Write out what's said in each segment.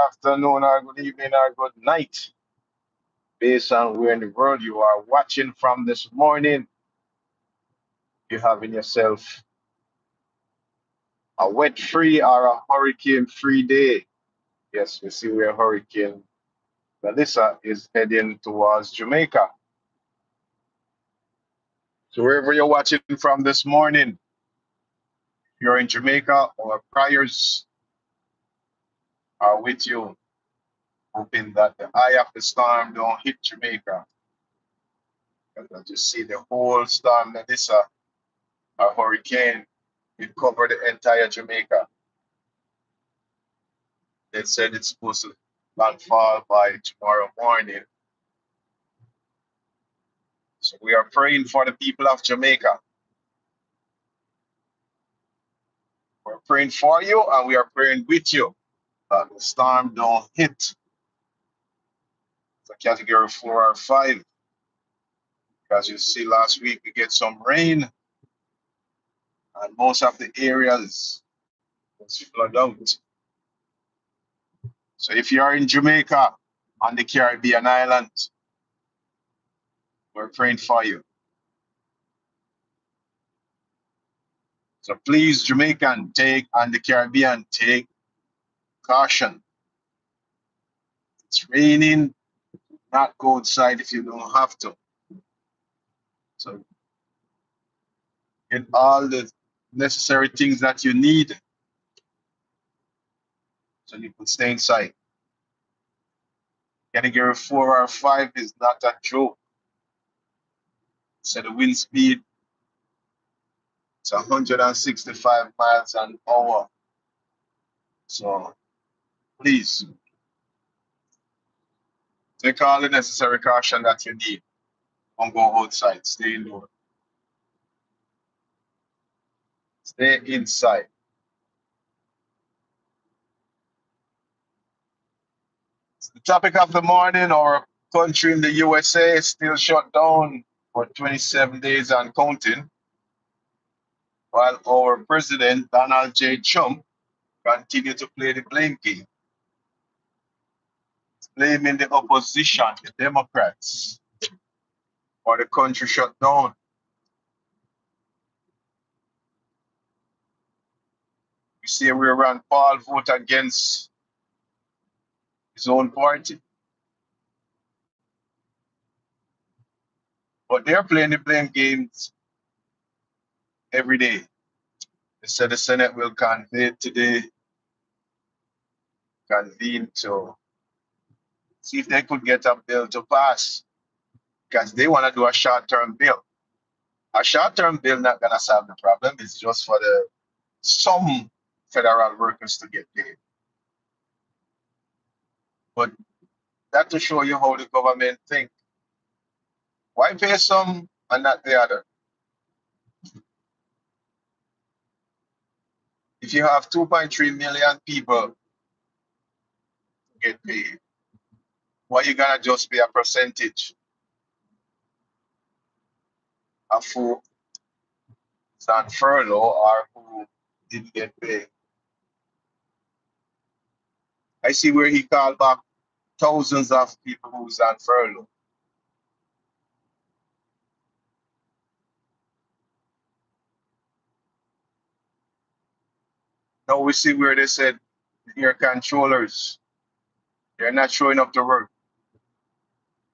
afternoon or good evening or good night, based on where in the world you are watching from this morning. You're having yourself a wet free or a hurricane free day. Yes, we see where Hurricane Melissa is heading towards Jamaica. So wherever you're watching from this morning, if you're in Jamaica, our prayers are with you, hoping that the eye of the storm don't hit Jamaica. As you see the whole storm Melissa, a hurricane, it covered the entire Jamaica. They said it's supposed to landfall by tomorrow morning. So we are praying for the people of Jamaica. We're praying for you and we are praying with you that the storm don't hit. It's a category 4 or 5. As you see last week, we get some rain and most of the areas was flooded out. So if you are in Jamaica on the Caribbean island, we're praying for you. So please, Jamaican, take on the Caribbean, take caution. It's raining, not go outside if you don't have to. So get all the necessary things that you need so you can stay inside. Category 4 or 5 is not a joke. So the wind speed is 165 miles an hour. So please take all the necessary caution that you need. Don't go outside. Stay indoors. Stay inside. The topic of the morning, our country in the USA is still shut down for 27 days and counting, while our president, Donald J. Trump, continue to play the blame game, blaming the opposition, the Democrats, for the country shut down. We see where Rand Paul vote against his own party. But they're playing the blame games every day. They said the Senate will convene today, convene to see if they could get a bill to pass because they want to do a short-term bill. A short-term bill not gonna solve the problem. It's just for the some federal workers to get paid. But that to show you how the government think. Why pay some and not the other? If you have 2.3 million people to get paid, why you gonna just pay a percentage of who is on furlough or who didn't get paid? I see where he called back thousands of people who's on furlough. Now we see where they said your controllers, they're not showing up to work.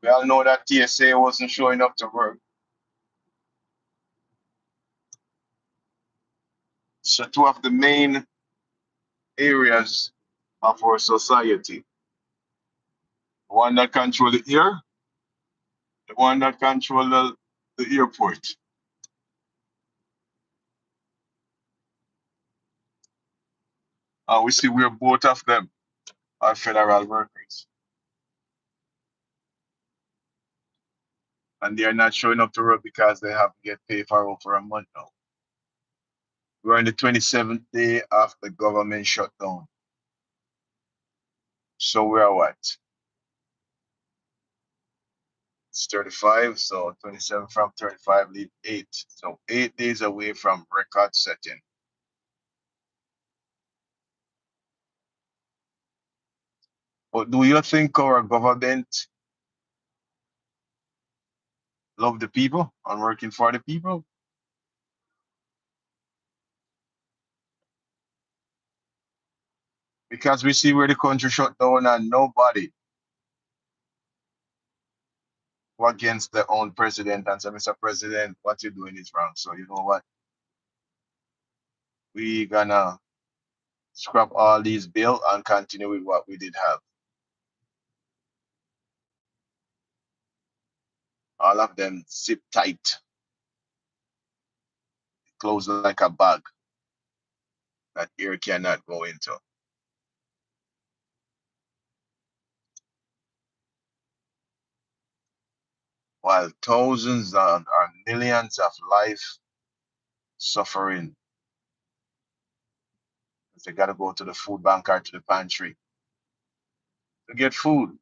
We all know that TSA wasn't showing up to work. So two of the main areas of our society, the one that control the air, the one that control the airport. We see where both of them are federal workers. And they are not showing up to work because they have to get paid for over a month now. We're on the 27th day of the government shutdown. So we are what? It's 35, so 27 from 35 leave 8. So 8 days away from record setting. But do you think our government love the people and working for the people? Because we see where the country shut down and nobody go against their own president and say, Mr. President, what you're doing is wrong. So you know what? We gonna scrap all these bills and continue with what we did have. All of them zip tight, closed like a bag that air cannot go into. While thousands and millions of life suffering, they gotta go to the food bank or to the pantry to get food.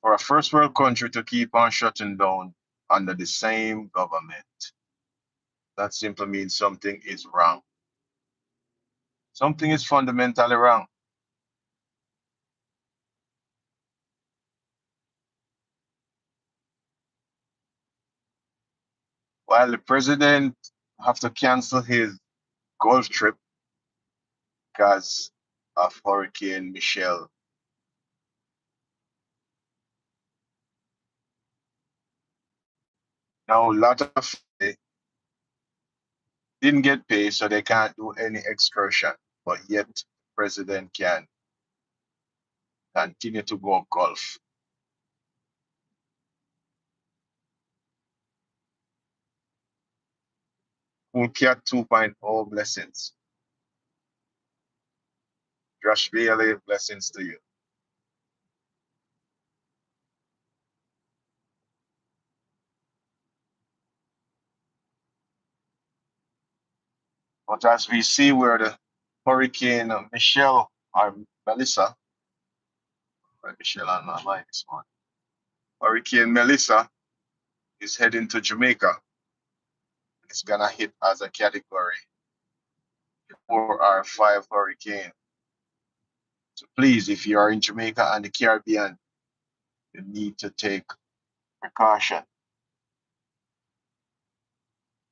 For a first world country to keep on shutting down under the same government, that simply means something is wrong. Something is fundamentally wrong. While the president have to cancel his Gulf trip because of Hurricane Michelle. Now, a lot of they didn't get paid, so they can't do any excursion. But yet, the president can continue to go golf. Cat 2.0 blessings. Josh Bailey, blessings to you. But as we see where the Hurricane Michelle or Melissa, or Michelle on my line this morning, Hurricane Melissa is heading to Jamaica. It's gonna hit as a category 4 or 5 hurricane. So please, if you are in Jamaica and the Caribbean, you need to take precaution.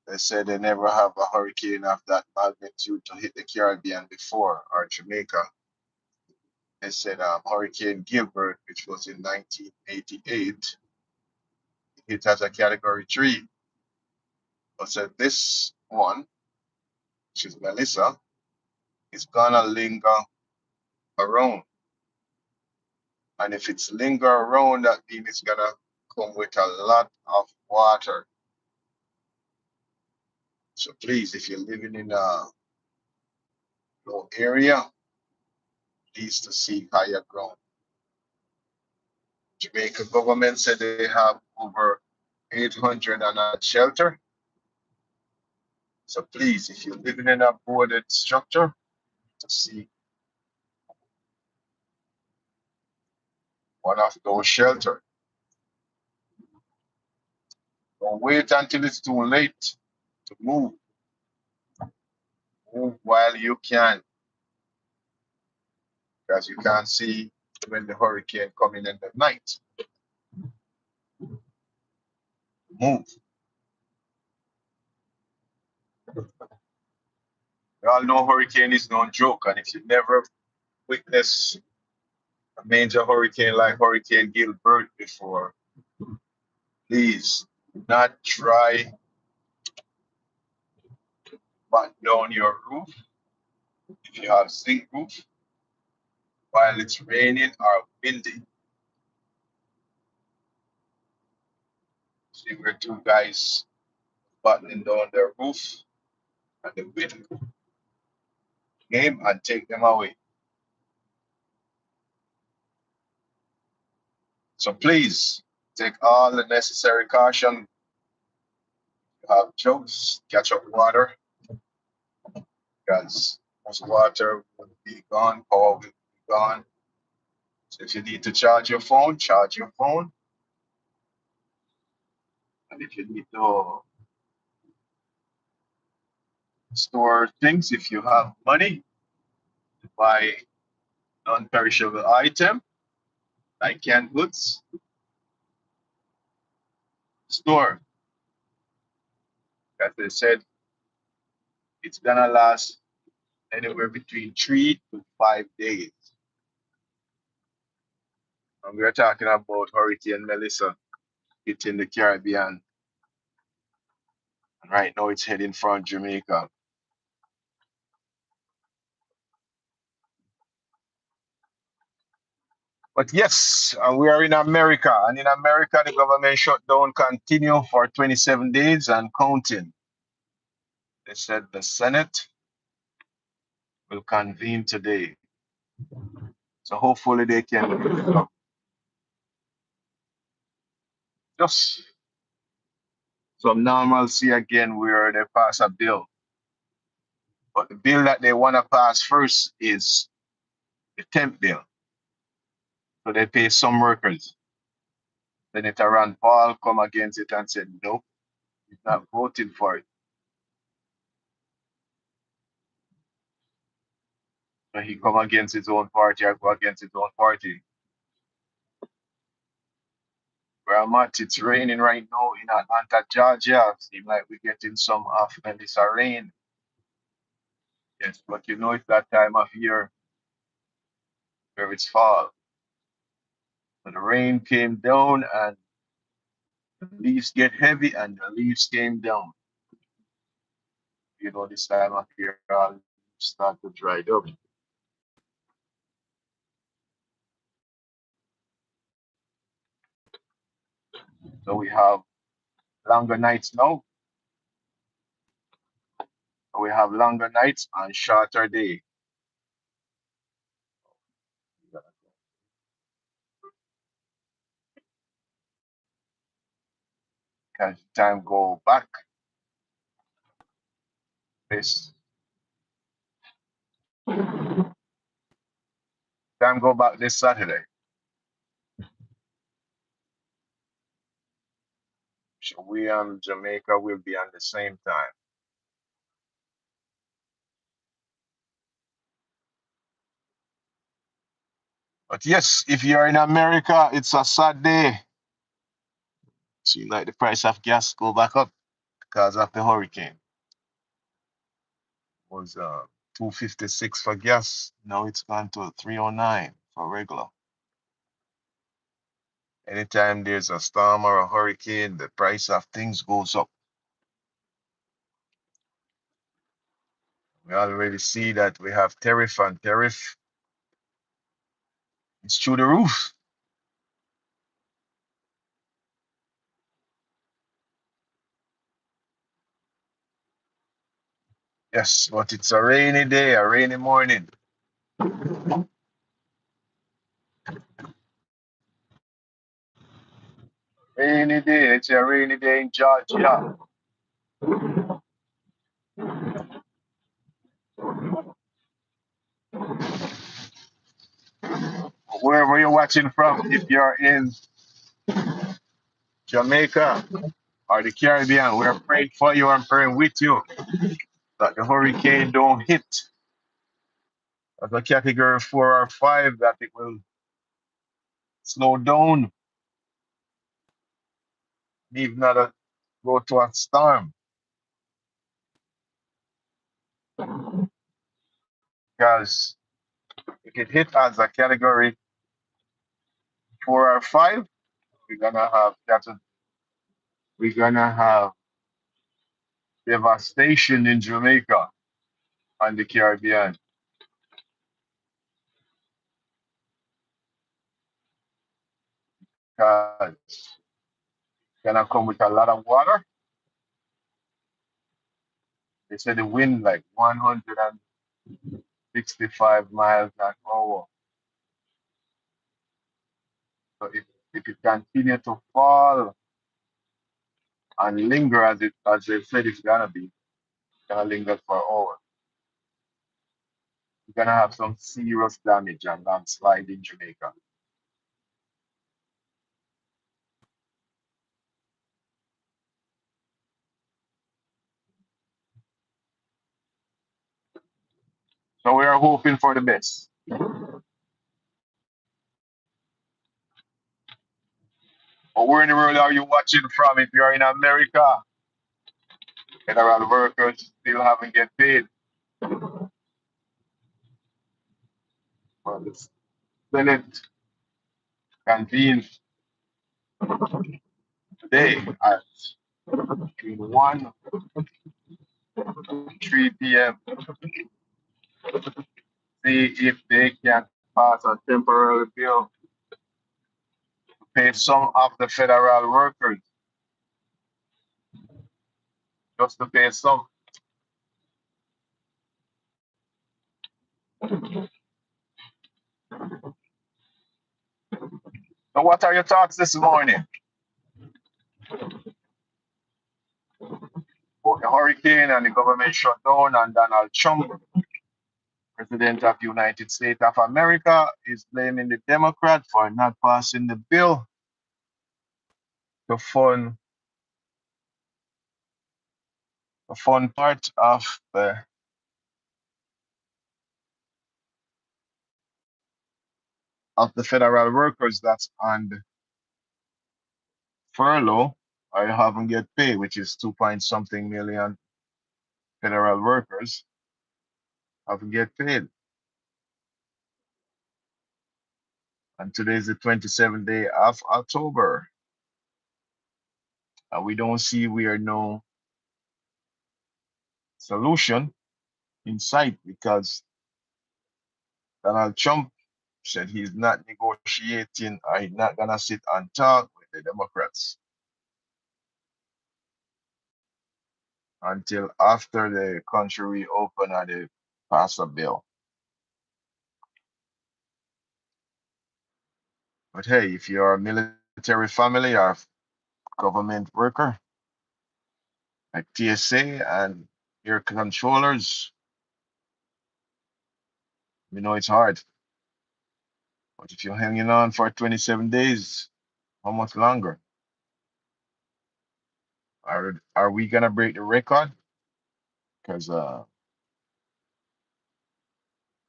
They said they never have a hurricane of that magnitude to hit the Caribbean before or Jamaica. They said Hurricane Gilbert, which was in 1988, hit as a category 3. But said this one, which is Melissa, is gonna linger around. And if it's linger around, that means it's gonna come with a lot of water. So please, if you're living in a low area, please to seek higher ground. Jamaica government said they have over 800 on a shelter. So please, if you're living in a boarded structure, to seek one of those shelters. Don't wait until it's too late to move. Move while you can, because you can't see when the hurricane coming in the night. Move. We all know hurricane is no joke, and if you never witnessed a major hurricane like Hurricane Gilbert before, please do not try back down your roof if you have zinc roof while it's raining or windy. See where two guys battling down their roof and the wind came and take them away. So please take all the necessary caution. You have jugs, catch up water, because most water will be gone, power will be gone. So if you need to charge your phone, charge your phone. And if you need to store things if you have money to buy non-perishable item like canned goods. Store, as they said, it's gonna last anywhere between 3 to 5 days. And we're talking about Hurricane Melissa hitting the Caribbean. And right now it's heading from Jamaica. But yes, we are in America, and in America, the government shutdown continue for 27 days and counting. They said the Senate will convene today, so hopefully they can just some normalcy again where they pass a bill. But the bill that they want to pass first is the temp bill, so they pay some workers. Then it Rand Paul come against it and said, nope, he's not voting for it. So he come against his own party or go against his own party. Where I'm at, it's raining right now in Atlanta, Georgia. Seems like we're getting some afternoon this rain. Yes, but you know it's that time of year where it's fall. So the rain came down and the leaves get heavy and the leaves came down. You know, this time of year all start to dry up. So we have longer nights now. We have longer nights and shorter day. As time go back, this time go back this Saturday. So we and Jamaica will be on the same time. But yes, if you're in America, it's a sad day. Seems like the price of gas go back up because of the hurricane. It was 256 for gas. Now it's gone to 309 for regular. Anytime there's a storm or a hurricane, the price of things goes up. We already see that we have tariff and tariff. It's through the roof. Yes, but it's a rainy day, a rainy morning. Rainy day. It's a rainy day in Georgia. Wherever you're watching from, if you're in Jamaica or the Caribbean, we're praying for you and praying with you that the hurricane don't hit as a category 4 or 5, that it will slow down, even not go to a storm. Because if it hit as a category 4 or 5, we're gonna have devastation in Jamaica and the Caribbean. Because it's gonna come with a lot of water. They said the wind like 165 miles an hour. So if it continue to fall and linger as they said it's gonna be, it's gonna linger for hours. You're gonna have some serious damage and landslide in Jamaica. So we are hoping for the best. But where in the world are you watching from? If you're in America, federal workers still haven't get paid. Well, the Senate convened today at between 1 and 3 p.m. See if they can pass a temporary bill to pay some of the federal workers, just to pay some. So, what are your thoughts this morning? About the hurricane and the government shutdown and Donald Trump, President of the United States of America, is blaming the Democrat for not passing the bill to fund part of the federal workers that's on furlough or haven't get paid, which is 2 point something million federal workers haven't get paid. And today is the 27th day of October. And we don't see where no solution in sight because Donald Trump said he's not negotiating or he's not gonna sit and talk with the Democrats until after the country reopen and they pass a bill. But hey, if you're a military family or government worker like TSA and your controllers, we know it's hard. But if you're hanging on for 27 days, how much longer? Are we gonna break the record? Because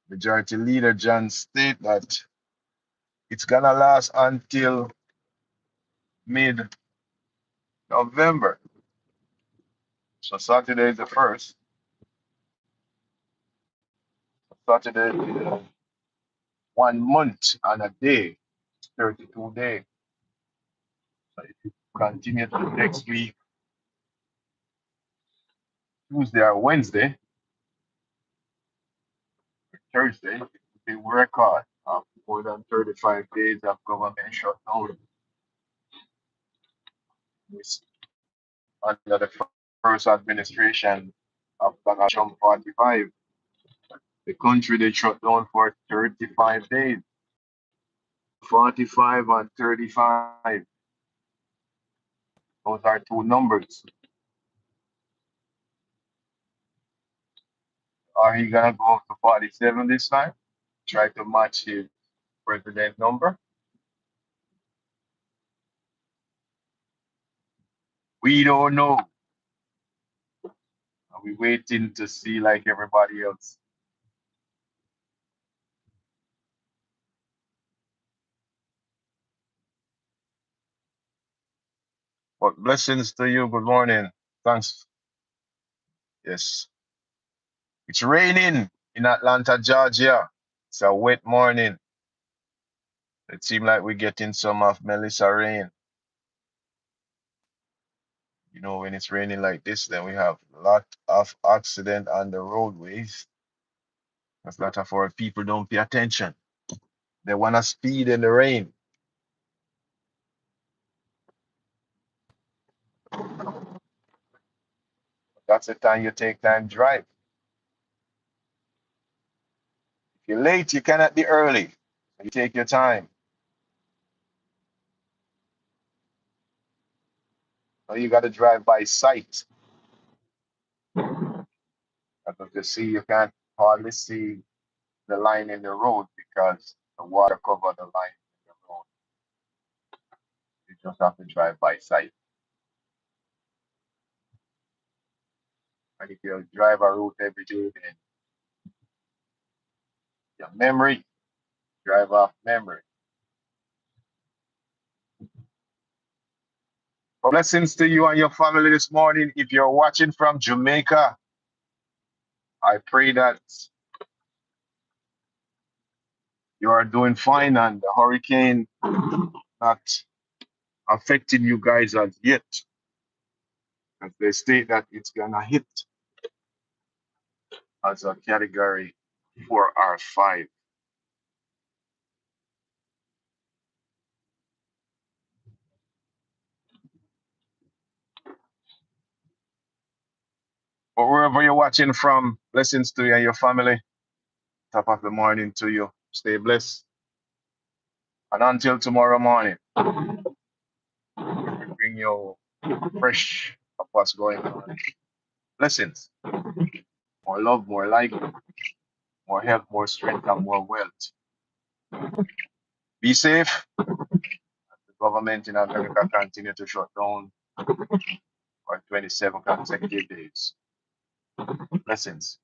Majority Leader John state that it's gonna last until mid-November. So Saturday is the first. Saturday is 1 month and a day, 32 days. So if you continue to next week, Tuesday or Wednesday, Thursday, the record of more than 35 days of government shutdown is under the first administration of Donald Trump 45. The country they shut down for 35 days. 45 and 35. Those are two numbers. Are he gonna go up to 47 this time? Try to match his president number? We don't know. Are we waiting to see like everybody else? But blessings to you. Good morning. Thanks. Yes. It's raining in Atlanta, Georgia. It's a wet morning. It seems like we're getting some of Melissa rain. You know, when it's raining like this, then we have a lot of accident on the roadways. Because a lot of our people don't pay attention. They want to speed in the rain. That's the time you take time drive. If you're late, you cannot be early. You take your time. Or you got to drive by sight. Because you see, you can't hardly see the line in the road because the water covered the line in the road. You just have to drive by sight. And if you drive a route every day, then Your memory, drive off memory. Blessings to you and your family this morning. If you're watching from Jamaica, I pray that you are doing fine and the hurricane not affecting you guys as yet. As they state that it's gonna hit as a category 4 or 5. But wherever you're watching from, blessings to you and your family. Top of the morning to you. Stay blessed. And until tomorrow morning, we bring you fresh of what's going on. Blessings. More love, more light, more health, more strength, and more wealth. Be safe. The government in America continue to shut down for 27 consecutive days. Blessings.